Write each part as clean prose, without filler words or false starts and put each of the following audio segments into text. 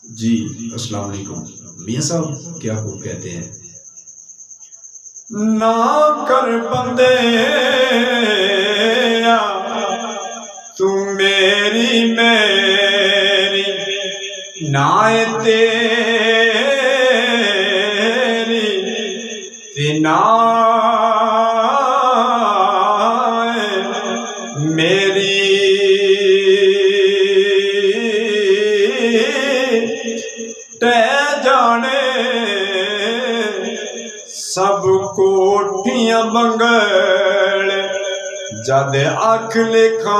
जी, अस्सलाम वालेकुम। मियाँ साहब क्या खूब कहते हैं, ना कर बंदेया तू मेरी मेरी नाए तेरी ते नाए मेरी ते जाने सब कोठियां बंगल जद अख लिखाने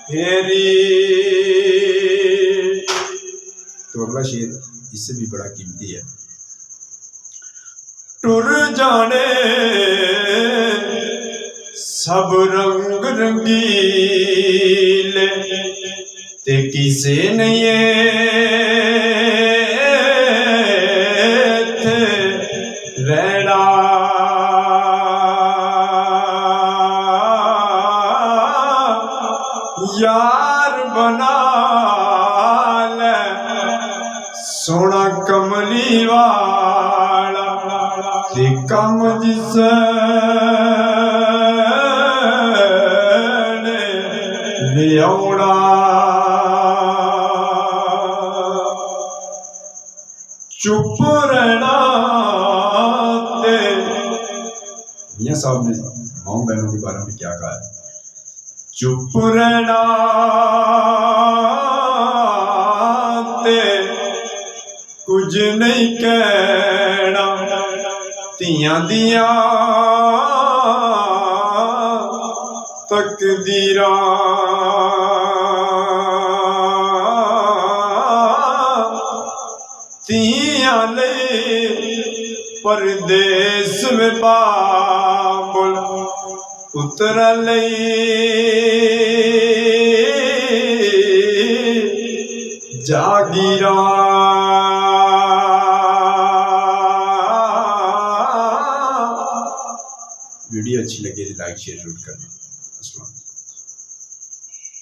फेरी। तो अगला शेर इससे भी बड़ा कीमती है। टुर जाने सब रंग रंगीले ते किसे नहीं रहना यार बना ले सोना कमली वाला ते कम जिसे लियाउना। चुप रहना ते मियाँ साहब ने माओ बहनों के बारे में क्या कहा है? चुप रहना ते कुछ नहीं कहना तियां दिया तकदीरा तियां ले परदेस में बाबुल उतर जागीरा। वीडियो अच्छी लगे तो लाइक शेयर जरूर करना। अस्सलाम।